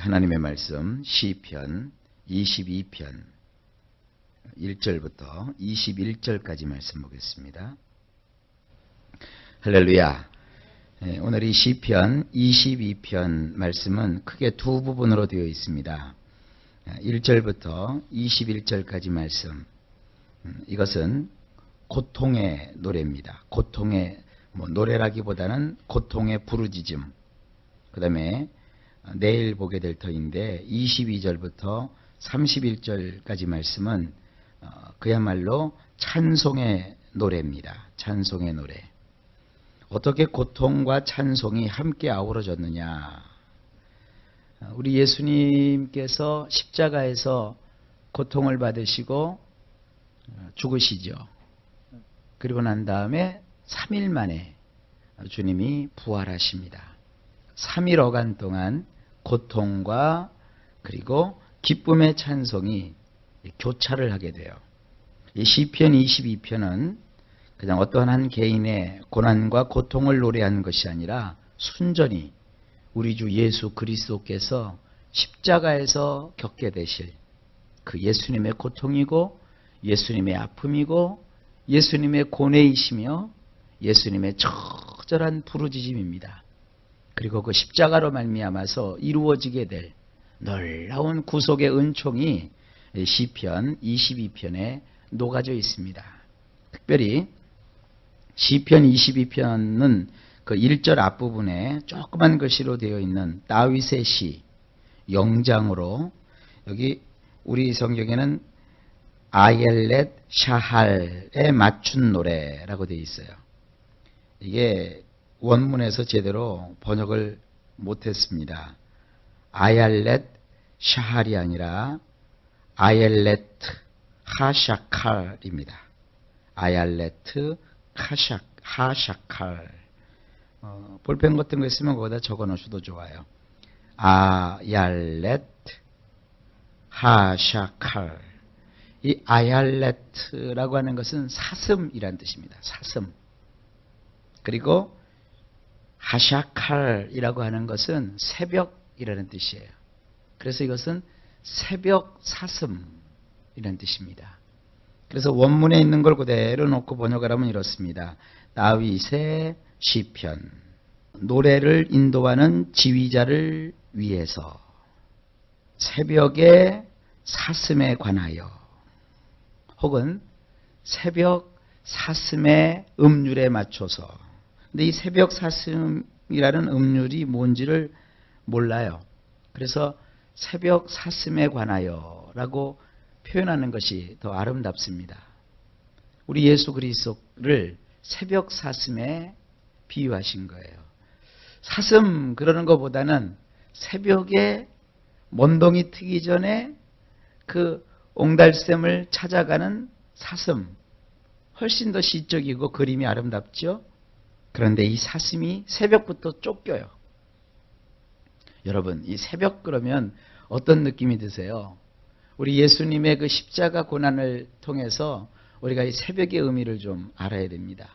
하나님의 말씀 시편 22편 1절부터 21절까지 말씀 보겠습니다. 할렐루야. 오늘 이 시편 22편 말씀은 크게 두 부분으로 되어 있습니다. 1절부터 21절까지 말씀, 이것은 고통의 노래입니다. 고통의 노래라기보다는 고통의 부르짖음. 그 다음에 내일 보게 될 터인데 22절부터 31절까지 말씀은 그야말로 찬송의 노래입니다. 찬송의 노래. 어떻게 고통과 찬송이 함께 아우러졌느냐. 우리 예수님께서 십자가에서 고통을 받으시고 죽으시죠. 그리고 난 다음에 3일 만에 주님이 부활하십니다. 3일 어간 동안 고통과 그리고 기쁨의 찬송이 교차를 하게 돼요. 이 시편 22편은 그냥 어떠한 한 개인의 고난과 고통을 노래하는 것이 아니라 순전히 우리 주 예수 그리스도께서 십자가에서 겪게 되실 그 예수님의 고통이고 예수님의 아픔이고 예수님의 고뇌이시며 예수님의 처절한 부르짖음입니다. 그리고 그 십자가로 말미암아서 이루어지게 될 놀라운 구속의 은총이 시편 22편에 녹아져 있습니다. 특별히 시편 22편은 그 1절 앞부분에 조그만 글씨로 되어 있는 다윗의 시, 영장으로 여기 우리 성경에는 아옐렛 샤할에 맞춘 노래라고 되어 있어요. 이게 원문에서 제대로 번역을 못했습니다. 아얄렛 샤할이 아니라 아옐렛 하샤칼입니다. 아얄렛 하샤칼. 볼펜 같은 거 있으면 거기다 적어 놓으셔도 좋아요. 아얄렛 하샤칼. 이 아얄렛라고 하는 것은 사슴이란 뜻입니다. 사슴. 그리고 하샤칼이라고 하는 것은 새벽이라는 뜻이에요. 그래서 이것은 새벽 사슴이라는 뜻입니다. 그래서 원문에 있는 걸 그대로 놓고 번역을 하면 이렇습니다. 다윗의 시편, 노래를 인도하는 지휘자를 위해서 새벽의 사슴에 관하여, 혹은 새벽 사슴의 음률에 맞춰서. 근데 이 새벽 사슴이라는 음률이 뭔지를 몰라요. 그래서 새벽 사슴에 관하여 라고 표현하는 것이 더 아름답습니다. 우리 예수 그리스도를 새벽 사슴에 비유하신 거예요. 사슴 그러는 것보다는 새벽에 먼동이 트기 전에 그 옹달샘을 찾아가는 사슴, 훨씬 더 시적이고 그림이 아름답죠. 그런데 이 사슴이 새벽부터 쫓겨요. 여러분, 이 새벽 그러면 어떤 느낌이 드세요? 우리 예수님의 그 십자가 고난을 통해서 우리가 이 새벽의 의미를 좀 알아야 됩니다.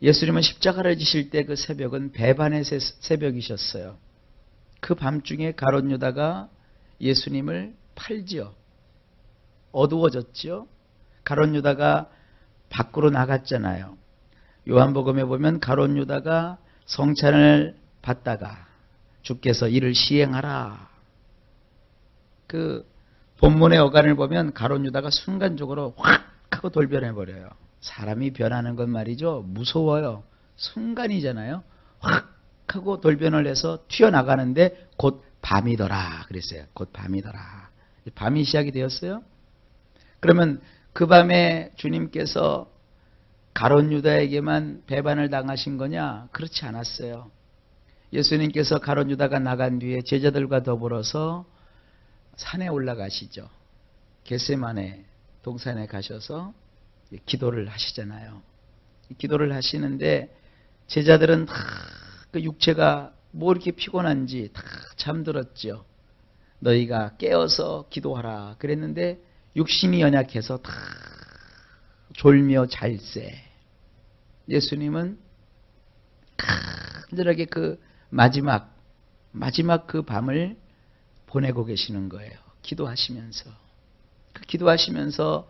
예수님은 십자가를 지실 때 그 새벽은 배반의 새벽이셨어요. 그 밤중에 가룟 유다가 예수님을 팔지요. 어두워졌지요. 가룟 유다가 밖으로 나갔잖아요. 요한복음에 보면 가룟 유다가 성찬을 받다가 주께서 이를 시행하라. 그 본문의 어간을 보면 가룟 유다가 순간적으로 확 하고 돌변해버려요. 사람이 변하는 건 말이죠. 무서워요. 순간이잖아요. 확 하고 돌변을 해서 튀어나가는데 곧 밤이더라 그랬어요. 곧 밤이더라. 밤이 시작이 되었어요. 그러면 그 밤에 주님께서 가룟 유다에게만 배반을 당하신 거냐? 그렇지 않았어요. 예수님께서 가룟 유다가 나간 뒤에 제자들과 더불어서 산에 올라가시죠. 겟세마네 동산에 가셔서 기도를 하시잖아요. 기도를 하시는데 제자들은 다 그 육체가 뭐 이렇게 피곤한지 다 잠들었죠. 너희가 깨어서 기도하라 그랬는데 육신이 연약해서 다 졸며 잘세. 예수님은 간절하게 그 마지막 그 밤을 보내고 계시는 거예요. 기도하시면서. 그 기도하시면서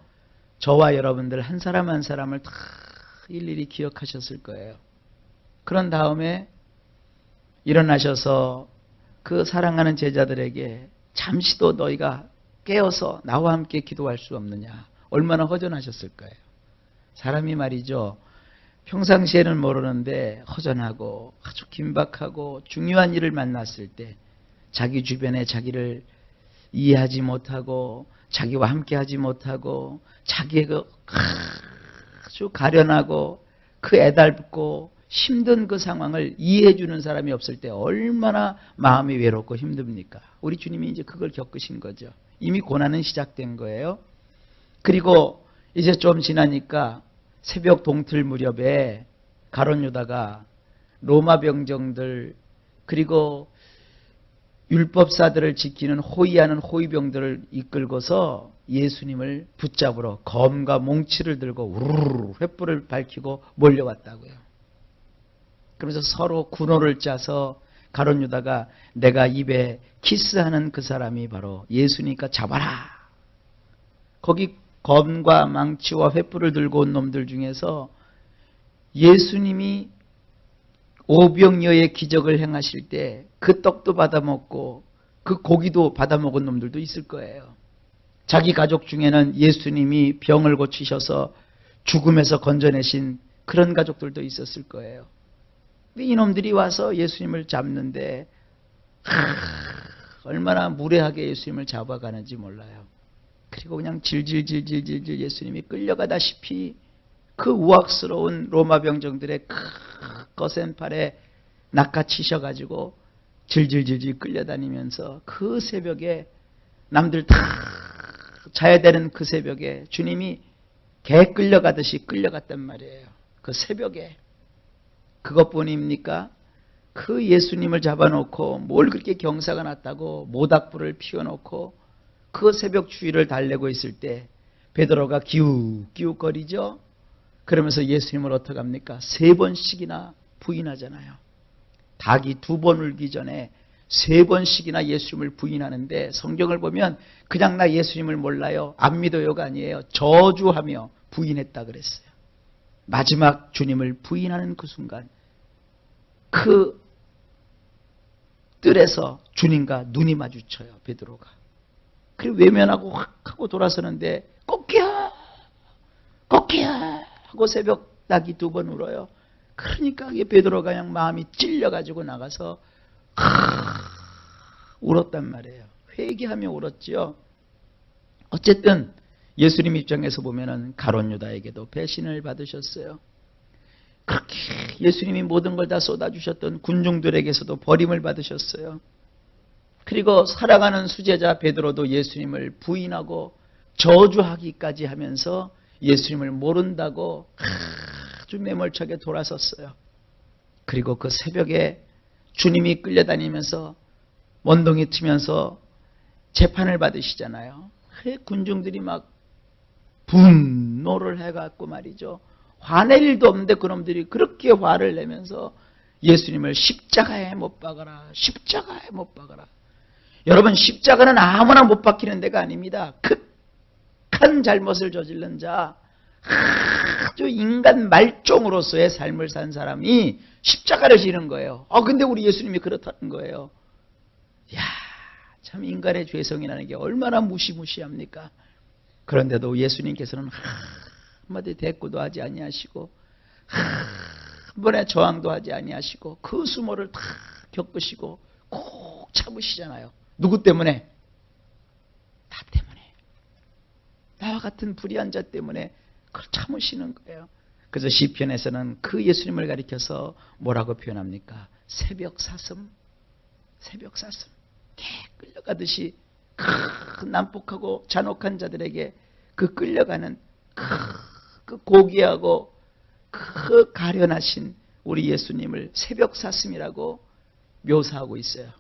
저와 여러분들 한 사람 한 사람을 다 일일이 기억하셨을 거예요. 그런 다음에 일어나셔서 그 사랑하는 제자들에게 잠시도 너희가 깨어서 나와 함께 기도할 수 없느냐. 얼마나 허전하셨을 거예요. 사람이 말이죠. 평상시에는 모르는데 허전하고 아주 긴박하고 중요한 일을 만났을 때 자기 주변에 자기를 이해하지 못하고 자기와 함께하지 못하고 자기의 그 아주 가련하고 그 애달붙고 힘든 그 상황을 이해해 주는 사람이 없을 때 얼마나 마음이 외롭고 힘듭니까? 우리 주님이 이제 그걸 겪으신 거죠. 이미 고난은 시작된 거예요. 그리고 이제 좀 지나니까 새벽 동틀 무렵에 가룟 유다가 로마 병정들 그리고 율법사들을 지키는 호위하는 호위병들을 이끌고서 예수님을 붙잡으러 검과 몽치를 들고 우르르 횃불을 밝히고 몰려왔다고요. 그러면서 서로 군호를 짜서 가룟 유다가 내가 입에 키스하는 그 사람이 바로 예수니까 잡아라. 거기 검과 망치와 횃불을 들고 온 놈들 중에서 예수님이 오병이어의 기적을 행하실 때 그 떡도 받아먹고 그 고기도 받아먹은 놈들도 있을 거예요. 자기 가족 중에는 예수님이 병을 고치셔서 죽음에서 건져내신 그런 가족들도 있었을 거예요. 근데 이놈들이 와서 예수님을 잡는데 얼마나 무례하게 예수님을 잡아가는지 몰라요. 그리고 그냥 질질질질질 예수님이 끌려가다시피 그 우악스러운 로마 병정들의 거센 팔에 낚아치셔가지고 질질질질 끌려다니면서 그 새벽에 남들 다 자야 되는 그 새벽에 주님이 개 끌려가듯이 끌려갔단 말이에요. 그 새벽에. 그것뿐입니까? 그 예수님을 잡아놓고 뭘 그렇게 경사가 났다고 모닥불을 피워놓고 그 새벽 주위를 달래고 있을 때 베드로가 기웃기웃거리죠. 그러면서 예수님을 어떻게 합니까? 3번씩이나 부인하잖아요. 닭이 2번 울기 전에 3번씩이나 예수님을 부인하는데 성경을 보면 그냥 나 예수님을 몰라요, 안 믿어요가 아니에요. 저주하며 부인했다 그랬어요. 마지막 주님을 부인하는 그 순간 그 뜰에서 주님과 눈이 마주쳐요. 베드로가. 그리고 외면하고 확 하고 돌아서는데 꽃기야 꽃기야 하고 새벽 닭이 2번 울어요. 그러니까 베드로가 그냥 마음이 찔려가지고 나가서 울었단 말이에요. 회개하며 울었지요. 어쨌든 예수님 입장에서 보면은 가룟 유다에게도 배신을 받으셨어요. 그렇게 예수님이 모든 걸 다 쏟아주셨던 군중들에게서도 버림을 받으셨어요. 그리고 사랑하는 수제자 베드로도 예수님을 부인하고 저주하기까지 하면서 예수님을 모른다고 아주 매몰차게 돌아섰어요. 그리고 그 새벽에 주님이 끌려다니면서 원동이 트면서 재판을 받으시잖아요. 군중들이 막 분노를 해갖고 말이죠. 화낼 일도 없는데 그놈들이 그렇게 화를 내면서 예수님을 십자가에 못 박아라. 십자가에 못 박아라. 여러분, 십자가는 아무나 못 박히는 데가 아닙니다. 극한 잘못을 저지른 자, 아주 인간 말종으로서의 삶을 산 사람이 십자가를 지는 거예요. 근데 우리 예수님이 그렇다는 거예요. 야, 참 인간의 죄성이라는 게 얼마나 무시무시합니까? 그런데도 예수님께서는 한마디 대꾸도 하지 아니하시고 한 번의 저항도 하지 아니하시고 그 수모를 다 겪으시고 꼭 참으시잖아요. 누구 때문에? 나 때문에. 나와 같은 불의한 자 때문에 그걸 참으시는 거예요. 그래서 시편에서는 그 예수님을 가리켜서 뭐라고 표현합니까? 새벽 사슴. 새벽 사슴. 개 끌려가듯이 그 난폭하고 잔혹한 자들에게 그 끌려가는 그 고귀하고 그 가련하신 우리 예수님을 새벽 사슴이라고 묘사하고 있어요.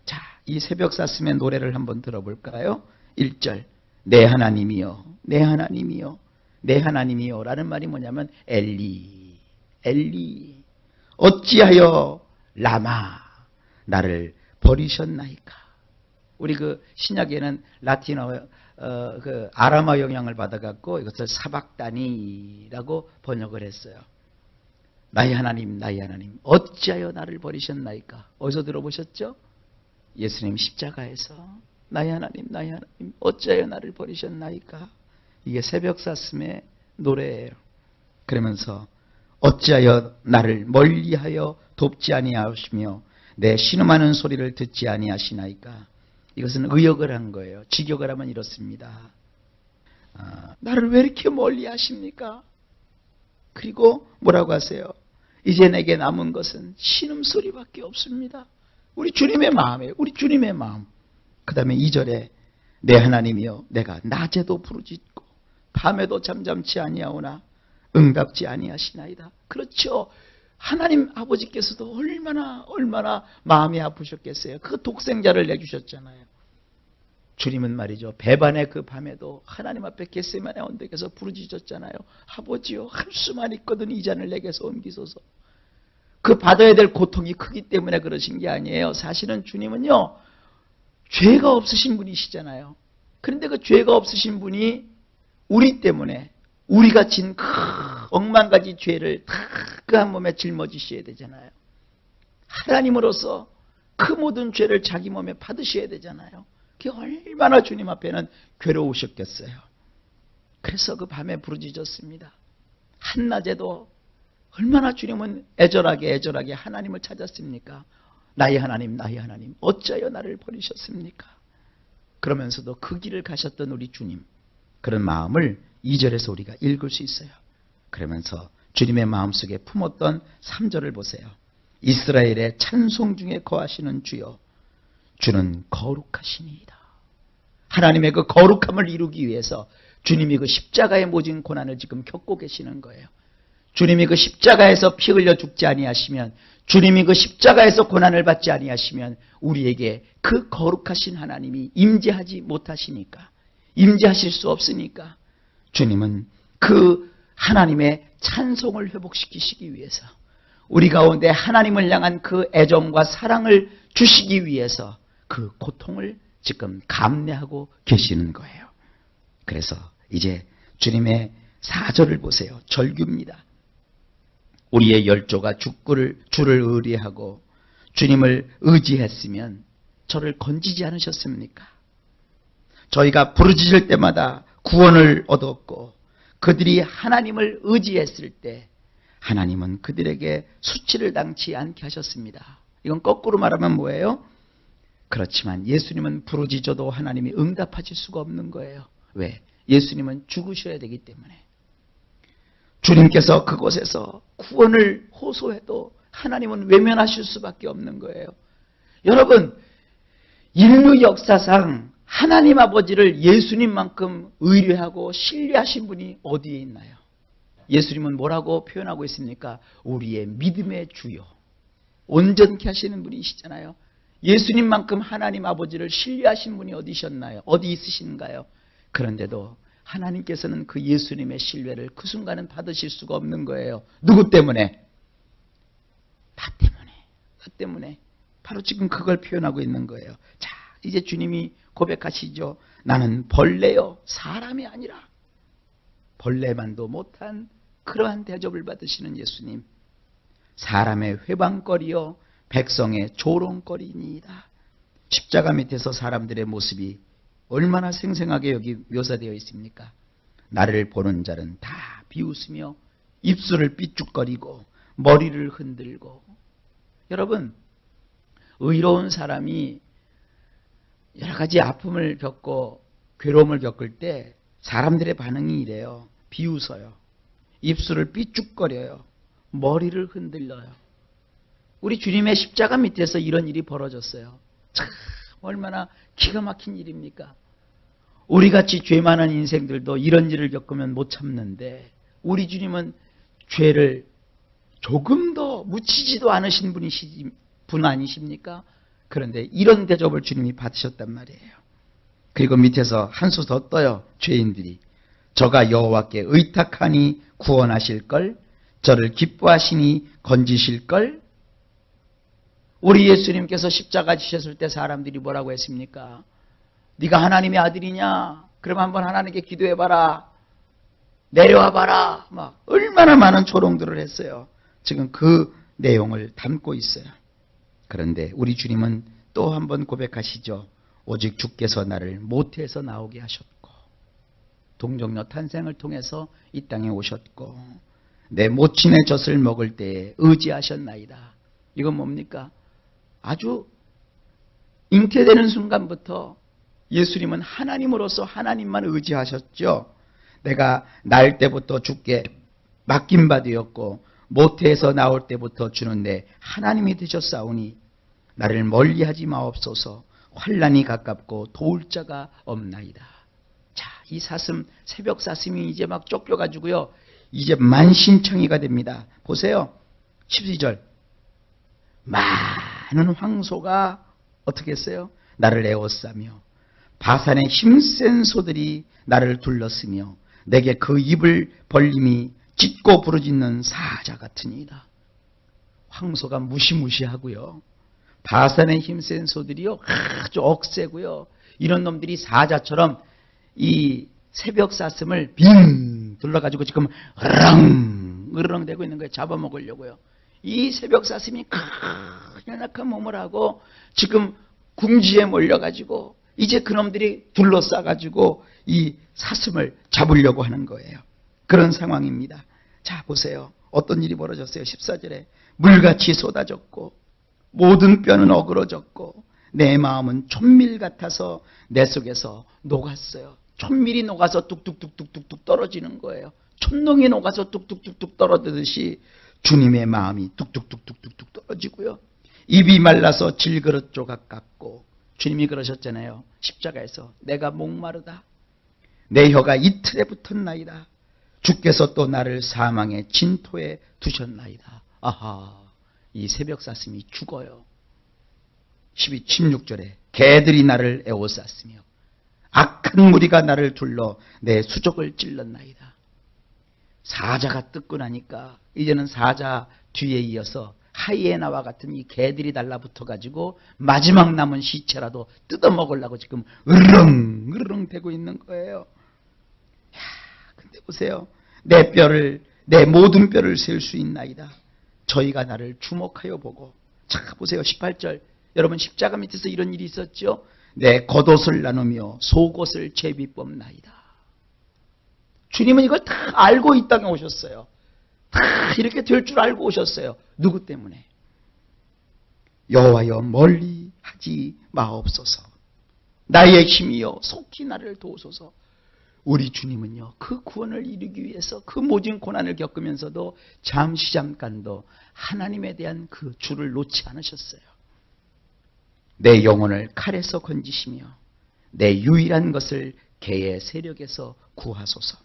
자, 이 새벽 사슴의 노래를 한번 들어볼까요? 1절 내 하나님이여 내 하나님이여 내 하나님이여 라는 말이 뭐냐면 엘리 엘리 어찌하여 라마 나를 버리셨나이까. 우리 그 신약에는 라틴어 그 아람어 영향을 받아갖고 이것을 사박다니라고 번역을 했어요. 나의 하나님, 나의 하나님, 어찌하여 나를 버리셨나이까? 어디서 들어보셨죠? 예수님 십자가에서 나의 하나님, 나의 하나님, 어찌하여 나를 버리셨나이까? 이게 새벽 사슴의 노래예요. 그러면서 어찌하여 나를 멀리하여 돕지 아니하시며 내 신음하는 소리를 듣지 아니하시나이까? 이것은 의역을 한 거예요. 직역을 하면 이렇습니다. 나를 왜 이렇게 멀리 하십니까? 그리고 뭐라고 하세요? 이제 내게 남은 것은 신음소리밖에 없습니다. 우리 주님의 마음이에요. 우리 주님의 마음. 그 다음에 2절에 내 하나님이여 내가 낮에도 부르짖고 밤에도 잠잠치 아니하오나 응답지 아니하시나이다. 그렇죠. 하나님 아버지께서도 얼마나 마음이 아프셨겠어요. 그 독생자를 내주셨잖아요. 주님은 말이죠. 배반의 그 밤에도 하나님 앞에 겟세마네 언덕에서 부르짖었잖아요. 아버지요 할 수만 있거든 이 잔을 내게서 옮기소서. 그 받아야 될 고통이 크기 때문에 그러신 게 아니에요. 사실은 주님은요. 죄가 없으신 분이시잖아요. 그런데 그 죄가 없으신 분이 우리 때문에 우리가 진 억만 가지 죄를 다 그 한 몸에 짊어지셔야 되잖아요. 하나님으로서 그 모든 죄를 자기 몸에 받으셔야 되잖아요. 그게 얼마나 주님 앞에는 괴로우셨겠어요. 그래서 그 밤에 부르짖었습니다. 한낮에도 얼마나 주님은 애절하게 하나님을 찾았습니까? 나의 하나님, 나의 하나님, 어찌하여 나를 버리셨습니까? 그러면서도 그 길을 가셨던 우리 주님, 그런 마음을 2절에서 우리가 읽을 수 있어요. 그러면서 주님의 마음속에 품었던 3절을 보세요. 이스라엘의 찬송 중에 거하시는 주여, 주는 거룩하시니이다. 하나님의 그 거룩함을 이루기 위해서 주님이 그 십자가의 모진 고난을 지금 겪고 계시는 거예요. 주님이 그 십자가에서 피 흘려 죽지 아니하시면, 주님이 그 십자가에서 고난을 받지 아니하시면 우리에게 그 거룩하신 하나님이 임재하지 못하시니까, 임재하실 수 없으니까 주님은 그 하나님의 찬송을 회복시키시기 위해서, 우리 가운데 하나님을 향한 그 애정과 사랑을 주시기 위해서 그 고통을 지금 감내하고 계시는 거예요. 그래서 이제 주님의 4절을 보세요. 절규입니다. 우리의 열조가 주를 의뢰하고 주님을 의지했으면 저를 건지지 않으셨습니까? 저희가 부르짖을 때마다 구원을 얻었고 그들이 하나님을 의지했을 때 하나님은 그들에게 수치를 당치 않게 하셨습니다. 이건 거꾸로 말하면 뭐예요? 그렇지만 예수님은 부르짖어도 하나님이 응답하실 수가 없는 거예요. 왜? 예수님은 죽으셔야 되기 때문에. 주님께서 그곳에서 구원을 호소해도 하나님은 외면하실 수밖에 없는 거예요. 여러분, 인류 역사상 하나님 아버지를 예수님만큼 의뢰하고 신뢰하신 분이 어디에 있나요? 예수님은 뭐라고 표현하고 있습니까? 우리의 믿음의 주요. 온전케 하시는 분이시잖아요. 예수님만큼 하나님 아버지를 신뢰하신 분이 어디셨나요? 어디 있으신가요? 그런데도 하나님께서는 그 예수님의 신뢰를 그 순간은 받으실 수가 없는 거예요. 누구 때문에? 나 때문에. 나 때문에. 바로 지금 그걸 표현하고 있는 거예요. 자, 이제 주님이 고백하시죠. 나는 벌레요, 사람이 아니라. 벌레만도 못한 그러한 대접을 받으시는 예수님. 사람의 회방거리요, 백성의 조롱거리니이다. 십자가 밑에서 사람들의 모습이 얼마나 생생하게 여기 묘사되어 있습니까? 나를 보는 자는 다 비웃으며 입술을 삐죽거리고 머리를 흔들고. 여러분, 의로운 사람이 여러 가지 아픔을 겪고 괴로움을 겪을 때 사람들의 반응이 이래요. 비웃어요. 입술을 삐죽거려요. 머리를 흔들려요. 우리 주님의 십자가 밑에서 이런 일이 벌어졌어요. 참 얼마나 기가 막힌 일입니까? 우리같이 죄 많은 인생들도 이런 일을 겪으면 못 참는데 우리 주님은 죄를 조금 더 묻히지도 않으신 분 아니십니까? 그런데 이런 대접을 주님이 받으셨단 말이에요. 그리고 밑에서 한 수 더 떠요. 죄인들이. 저가 여호와께 의탁하니 구원하실걸, 저를 기뻐하시니 건지실걸. 우리 예수님께서 십자가 지셨을 때 사람들이 뭐라고 했습니까? 네가 하나님의 아들이냐? 그럼 한번 하나님께 기도해봐라. 내려와봐라. 막 얼마나 많은 조롱들을 했어요. 지금 그 내용을 담고 있어요. 그런데 우리 주님은 또 한번 고백하시죠. 오직 주께서 나를 모태에서 나오게 하셨고 동정녀 탄생을 통해서 이 땅에 오셨고 내 모친의 젖을 먹을 때에 의지하셨나이다. 이건 뭡니까? 아주 잉태되는 순간부터 예수님은 하나님으로서 하나님만 의지하셨죠. 내가 날 때부터 주께 맡긴 바 되었고 모태에서 나올 때부터 주는 내 하나님이 되셨사오니 나를 멀리하지 마옵소서. 환난이 가깝고 도울 자가 없나이다. 자, 이 사슴, 새벽 사슴이 이제 막 쫓겨가지고요. 이제 만신창이가 됩니다. 보세요. 12절. 많은 황소가 어떻게 했어요? 나를 에워싸며 바산의 힘센 소들이 나를 둘렀으며 내게 그 입을 벌림이 짖고 부르짖는 사자 같으니이다. 황소가 무시무시하고요. 바산의 힘센 소들이요 아주 억세고요. 이런 놈들이 사자처럼 이 새벽 사슴을 빙 둘러가지고 지금 으르렁 대고 있는 거예요. 잡아먹으려고요. 이 새벽 사슴이 연약한 몸을 하고 지금 궁지에 몰려가지고 이제 그놈들이 둘러싸가지고 이 사슴을 잡으려고 하는 거예요. 그런 상황입니다. 자, 보세요. 어떤 일이 벌어졌어요. 14절에 물같이 쏟아졌고 모든 뼈는 어그러졌고 내 마음은 촛밀 같아서 내 속에서 녹았어요. 촛밀이 녹아서 뚝뚝뚝뚝뚝 떨어지는 거예요. 촛농이 녹아서 뚝뚝뚝뚝 떨어지듯이 주님의 마음이 뚝뚝뚝뚝뚝 떨어지고요. 입이 말라서 질그릇 조각 같고 주님이 그러셨잖아요. 십자가에서 내가 목마르다. 내 혀가 이틀에 붙었나이다. 주께서 또 나를 사망의 진토에 두셨나이다. 아하, 이 새벽 사슴이 죽어요. 16절에 개들이 나를 에워쌌으며 악한 무리가 나를 둘러 내 수족을 찔렀나이다. 사자가 뜯고 나니까 이제는 사자 뒤에 이어서 하이에나와 같은 이 개들이 달라붙어가지고 마지막 남은 시체라도 뜯어먹으려고 지금 으르렁 대고 있는 거예요. 야, 근데 보세요. 내 모든 뼈를 셀 수 있나이다. 저희가 나를 주목하여 보고. 자, 보세요. 18절. 여러분 십자가 밑에서 이런 일이 있었죠. 내 겉옷을 나누며 속옷을 제비 뽑나이다. 주님은 이걸 다 알고 이 땅에 오셨어요. 다 이렇게 될 줄 알고 오셨어요. 누구 때문에? 여호와여 멀리 하지 마옵소서. 나의 힘이여 속히 나를 도우소서. 우리 주님은요, 그 구원을 이루기 위해서 그 모진 고난을 겪으면서도 잠깐도 하나님에 대한 그 줄을 놓지 않으셨어요. 내 영혼을 칼에서 건지시며 내 유일한 것을 개의 세력에서 구하소서.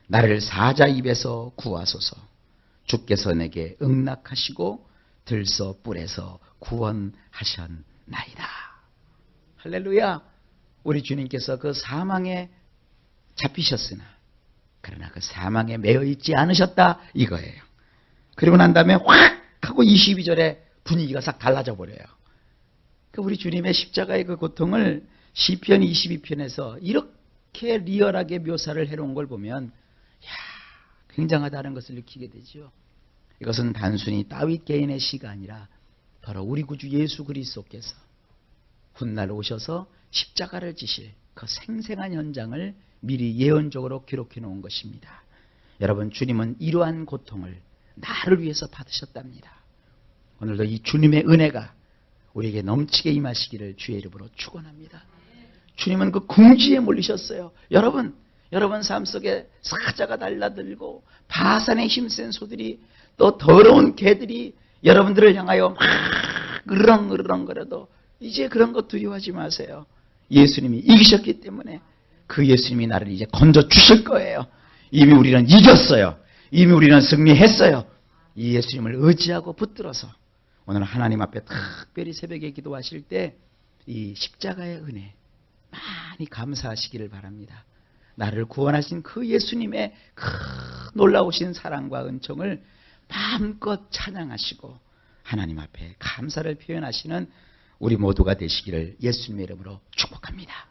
나를 사자 입에서 구하소서. 주께서 내게 응낙하시고 들서 뿔에서 구원하셨나이다. 할렐루야. 우리 주님께서 그 사망에 잡히셨으나 그러나 그 사망에 매여 있지 않으셨다 이거예요. 그리고 난 다음에 확 하고 22절에 분위기가 싹 달라져 버려요. 우리 주님의 십자가의 그 고통을 시편 22편에서 이렇게 리얼하게 묘사를 해놓은 걸 보면 굉장하다는 것을 느끼게 되죠. 이것은 단순히 다윗 개인의 시가 아니라 바로 우리 구주 예수 그리스도께서 훗날 오셔서 십자가를 지실 그 생생한 현장을 미리 예언적으로 기록해 놓은 것입니다. 여러분, 주님은 이러한 고통을 나를 위해서 받으셨답니다. 오늘도 이 주님의 은혜가 우리에게 넘치게 임하시기를 주의 이름으로 축원합니다. 주님은 그 궁지에 몰리셨어요. 여러분 삶 속에 사자가 달라들고 바산의 힘센 소들이 또 더러운 개들이 여러분들을 향하여 막 으르렁거려도 이제 그런 것 두려워하지 마세요. 예수님이 이기셨기 때문에 그 예수님이 나를 이제 건져 주실 거예요. 이미 우리는 이겼어요. 이미 우리는 승리했어요. 이 예수님을 의지하고 붙들어서 오늘 하나님 앞에 특별히 새벽에 기도하실 때 이 십자가의 은혜 많이 감사하시기를 바랍니다. 나를 구원하신 그 예수님의 그 놀라우신 사랑과 은총을 마음껏 찬양하시고 하나님 앞에 감사를 표현하시는 우리 모두가 되시기를 예수님의 이름으로 축복합니다.